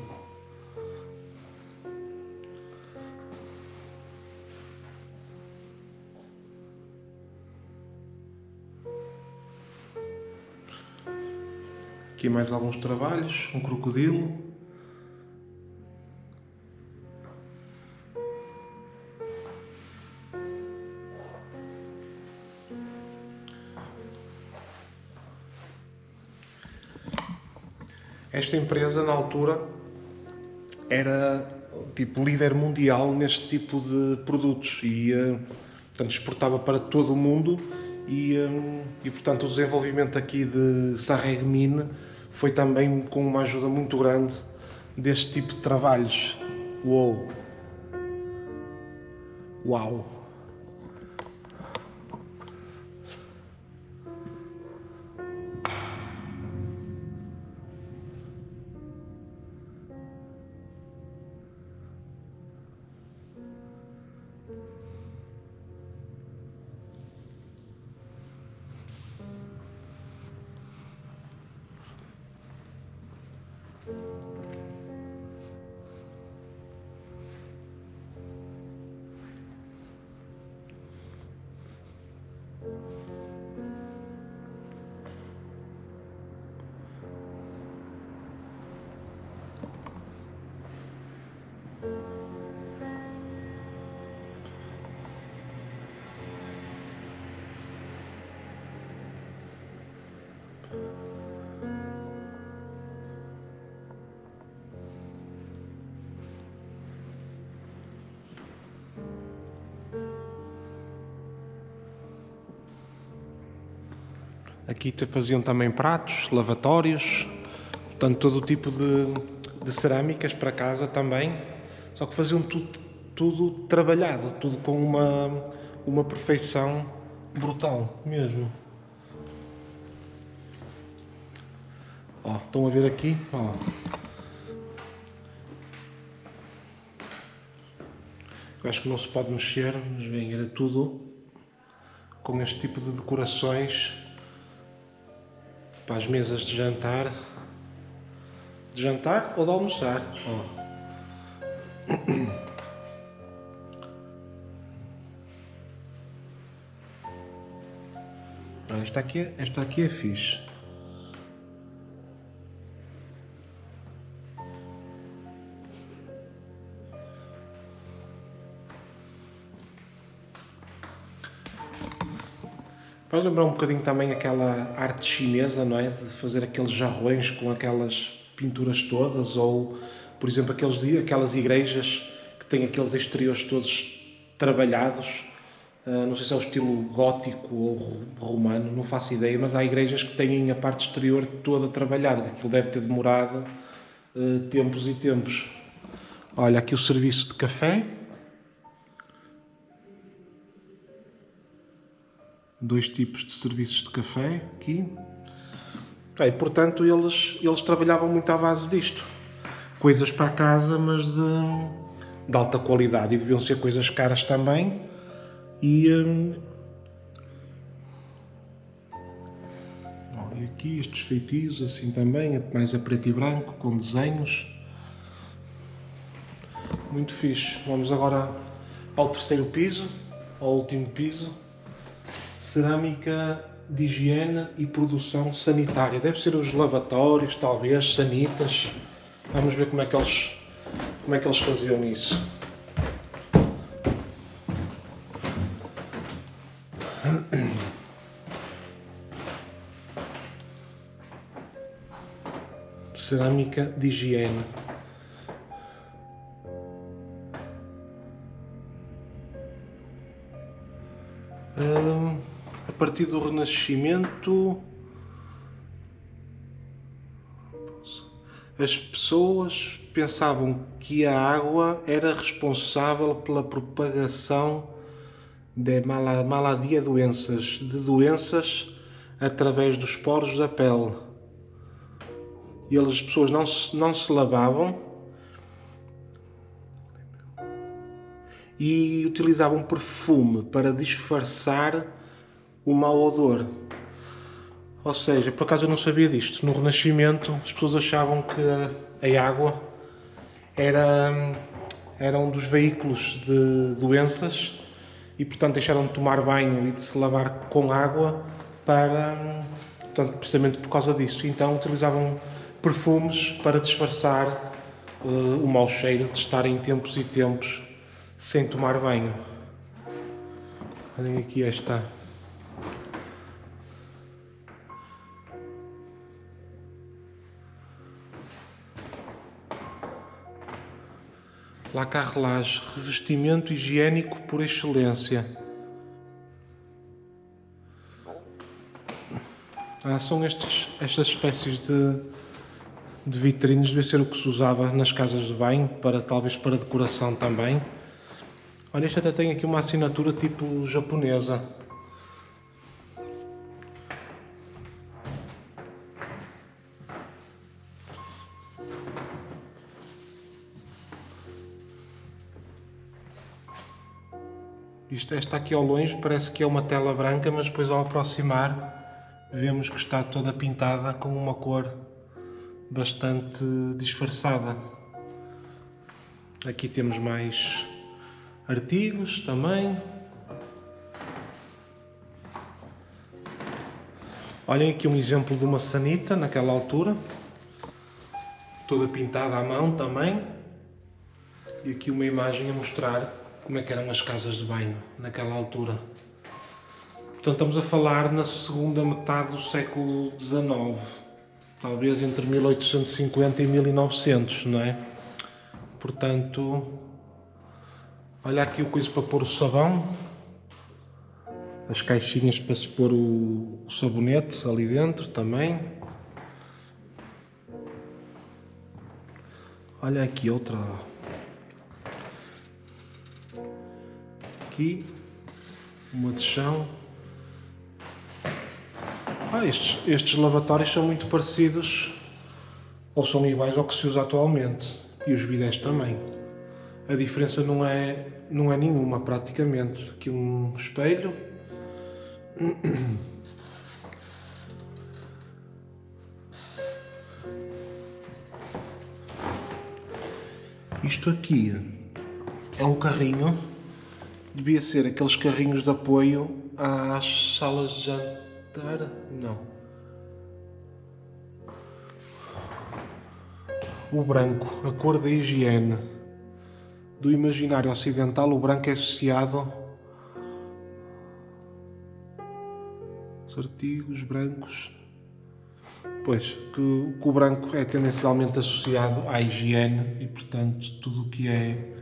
Aqui mais alguns trabalhos, um crocodilo. Esta empresa, na altura, era tipo líder mundial neste tipo de produtos e portanto, exportava para todo o mundo e portanto o desenvolvimento aqui de Sarreguemines foi também com uma ajuda muito grande deste tipo de trabalhos. Uou! Uau! Aqui faziam também pratos, lavatórios, portanto todo o tipo de cerâmicas para casa também, só que faziam tudo trabalhado, tudo com uma perfeição brutal mesmo. Ó, estão a ver aqui? Ó. Eu acho que não se pode mexer, mas bem, era tudo com este tipo de decorações para as mesas de jantar ou de almoçar. Ó. Esta aqui é fixe. Faz lembrar um bocadinho também aquela arte chinesa, não é? De fazer aqueles jarrões com aquelas pinturas todas, ou, por exemplo, aquelas igrejas que têm aqueles exteriores todos trabalhados. Não sei se é o estilo gótico ou romano, não faço ideia, mas há igrejas que têm a parte exterior toda trabalhada. Aquilo deve ter demorado tempos e tempos. Olha, aqui o serviço de café. 2 tipos de serviços de café aqui. E, portanto, eles trabalhavam muito à base disto. Coisas para a casa, mas de alta qualidade. E deviam ser coisas caras também. E aqui estes feitios assim também, mais a preto e branco, com desenhos. Muito fixe. Vamos agora ao terceiro piso, ao último piso. Cerâmica de higiene e produção sanitária. Deve ser os lavatórios, talvez, sanitas. Vamos ver como é que eles faziam isso. Cerâmica de higiene. A partir do Renascimento, as pessoas pensavam que a água era responsável pela propagação de doenças através dos poros da pele. e as pessoas não se lavavam e utilizavam perfume para disfarçar o mau odor. Ou seja, por acaso eu não sabia disto, no Renascimento as pessoas achavam que a água era um dos veículos de doenças e, portanto, deixaram de tomar banho e de se lavar com água portanto, precisamente por causa disso. Então utilizavam perfumes para disfarçar o mau cheiro de estarem tempos e tempos sem tomar banho. Olhem aqui esta. La Carrelage, revestimento higiênico por excelência. São estas espécies de vitrines, deve ser o que se usava nas casas de banho, talvez para decoração também. Olha, este até tem aqui uma assinatura tipo japonesa. Esta aqui ao longe parece que é uma tela branca, mas depois ao aproximar vemos que está toda pintada com uma cor bastante disfarçada. Aqui temos mais artigos também. Olhem aqui um exemplo de uma sanita naquela altura, toda pintada à mão também. E aqui uma imagem a mostrar como é que eram as casas de banho naquela altura. Portanto, estamos a falar na segunda metade do século XIX, talvez entre 1850 e 1900, não é? Portanto, olha aqui o coisa para pôr o sabão, as caixinhas para se pôr o sabonete ali dentro também. Olha aqui outra. Aqui, uma de chão. Estes lavatórios são muito parecidos ou são iguais ao que se usa atualmente, e os bidés também. A diferença não é nenhuma praticamente. Aqui um espelho. Isto aqui é um carrinho. Devia ser aqueles carrinhos de apoio às salas de jantar. Não. O branco, a cor da higiene. Do imaginário ocidental, o branco é associado aos artigos brancos. Pois, que o branco é tendencialmente associado à higiene e, portanto, tudo o que é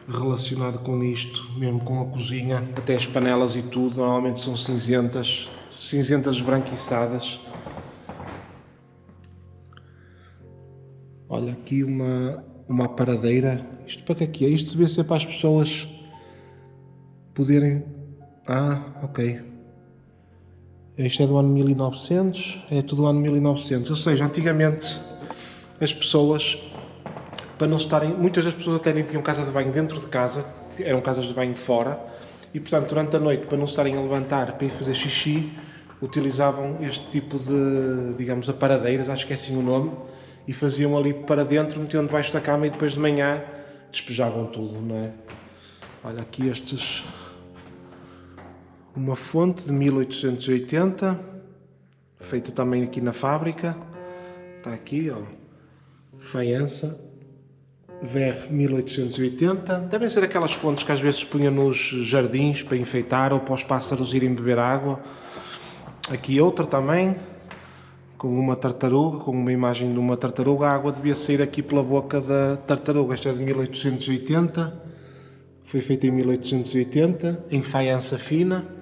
relacionado com isto, mesmo com a cozinha, até as panelas e tudo, normalmente são cinzentas esbranquiçadas. Olha aqui uma aparadeira. Isto para que é? Isto devia ser para as pessoas poderem... ok. Isto é do ano 1900, é tudo do ano 1900, ou seja, antigamente as pessoas, para não estarem... Muitas das pessoas até nem tinham casa de banho dentro de casa, eram casas de banho fora, e portanto durante a noite, para não estarem a levantar para ir fazer xixi, utilizavam este tipo de, digamos, aparadeiras, acho que é assim o nome, e faziam ali para dentro, metiam debaixo da cama e depois de manhã despejavam tudo, não é? Olha aqui estes... Uma fonte de 1880, feita também aqui na fábrica. Está aqui, ó. Faiança, VR 1880. Devem ser aquelas fontes que às vezes se punham nos jardins para enfeitar ou para os pássaros irem beber água. Aqui outra também, com uma tartaruga, com uma imagem de uma tartaruga. A água devia sair aqui pela boca da tartaruga. Esta é de 1880. Foi feita em 1880, em faiança fina.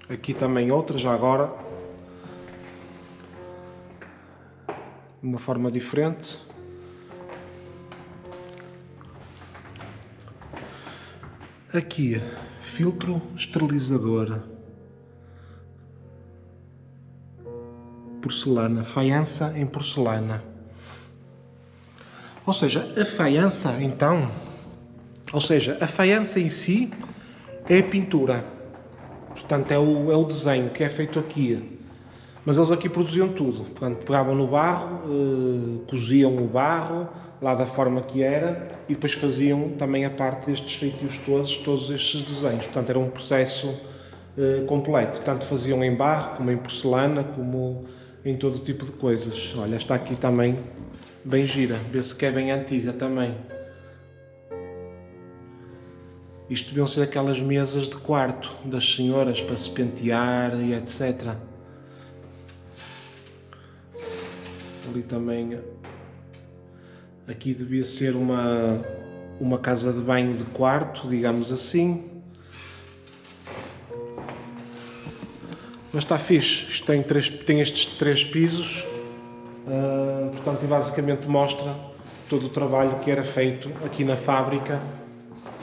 Aqui também outra, já agora, de uma forma diferente. Aqui, filtro esterilizador. porcelana, faiança em porcelana. Ou seja, a faiança então, a faiança em si é a pintura, portanto é o desenho que é feito aqui. Mas eles aqui produziam tudo, portanto pegavam no barro, coziam o barro, lá da forma que era, e depois faziam também a parte destes feitios todos estes desenhos. Portanto era um processo completo, tanto faziam em barro, como em porcelana, como em todo tipo de coisas. Olha, está aqui também bem gira, vê-se que é bem antiga também. Isto deviam ser aquelas mesas de quarto das senhoras para se pentear e etc. Ali também, aqui devia ser uma casa de banho de quarto, digamos assim. Mas está fixe, isto tem estes 3 pisos, portanto basicamente mostra todo o trabalho que era feito aqui na fábrica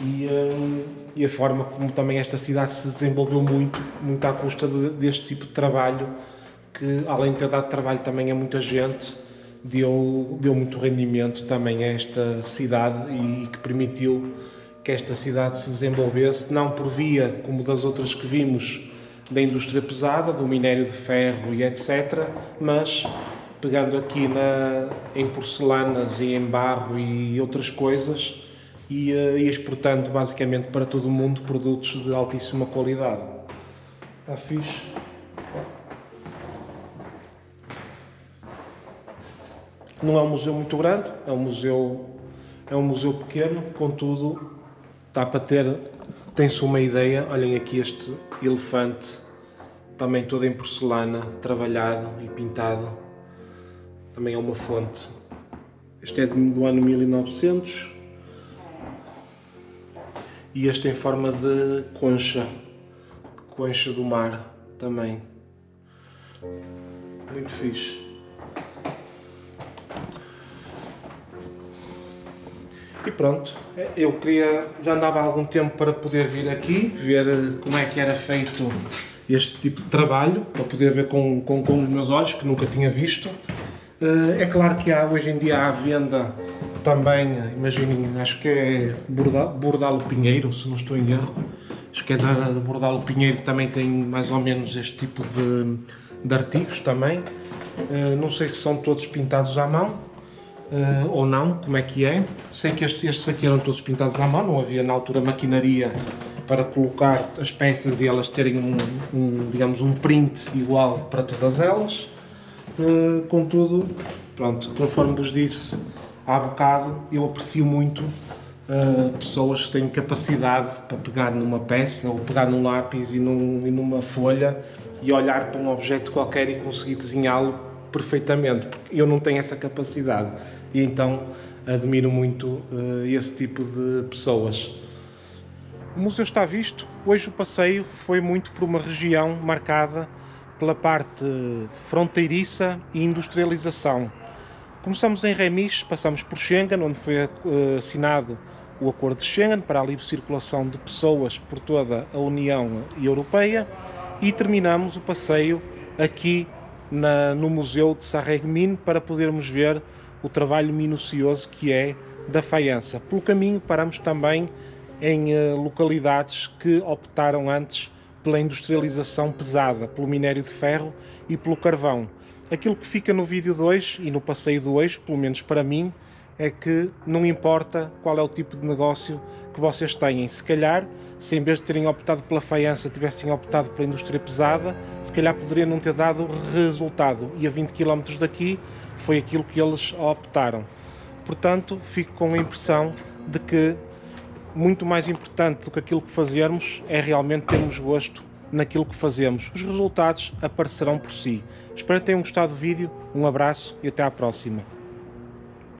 e a forma como também esta cidade se desenvolveu muito à custa deste tipo de trabalho, que além de ter dado trabalho também a muita gente, deu muito rendimento também a esta cidade e que permitiu que esta cidade se desenvolvesse, não por via como das outras que vimos, da indústria pesada, do minério de ferro e etc., mas pegando aqui em porcelanas e em barro e outras coisas e exportando basicamente para todo o mundo produtos de altíssima qualidade. Está fixe. Não é um museu muito grande, é um museu pequeno, contudo dá para tem-se uma ideia. Olhem aqui este elefante, também todo em porcelana, trabalhado e pintado. Também é uma fonte. Este é do ano 1900. E este em forma de concha do mar também. Muito fixe. E pronto, eu já andava há algum tempo para poder vir aqui, ver como é que era feito este tipo de trabalho, para poder ver com os meus olhos, que nunca tinha visto. É claro que hoje em dia há à venda também, imaginem, acho que é Bordalo Pinheiro, se não estou em erro. Acho que é da Bordalo Pinheiro, que também tem mais ou menos este tipo de artigos também. Não sei se são todos pintados à mão. Ou não, como é que é. Sei que estes aqui eram todos pintados à mão, não havia na altura maquinaria para colocar as peças e elas terem digamos, um print igual para todas elas. Contudo, pronto, conforme vos disse há bocado, eu aprecio muito pessoas que têm capacidade para pegar numa peça ou pegar num lápis e numa folha e olhar para um objeto qualquer e conseguir desenhá-lo perfeitamente, porque eu não tenho essa capacidade e então admiro muito esse tipo de pessoas. O museu está visto. Hoje o passeio foi muito por uma região marcada pela parte fronteiriça e industrialização. Começamos em Remis, passamos por Schengen, onde foi assinado o Acordo de Schengen para a livre circulação de pessoas por toda a União Europeia e terminamos o passeio aqui no Museu de Sarreguemines para podermos ver o trabalho minucioso que é da faiança. Pelo caminho paramos também em localidades que optaram antes pela industrialização pesada, pelo minério de ferro e pelo carvão. Aquilo que fica no vídeo de hoje e no passeio de hoje, pelo menos para mim, é que não importa qual é o tipo de negócio que vocês têm. Se calhar, se em vez de terem optado pela faiança tivessem optado pela indústria pesada, se calhar poderia não ter dado resultado. E a 20 km daqui foi aquilo que eles optaram. Portanto, fico com a impressão de que muito mais importante do que aquilo que fazermos é realmente termos gosto naquilo que fazemos. Os resultados aparecerão por si. Espero que tenham gostado do vídeo. Um abraço e até à próxima.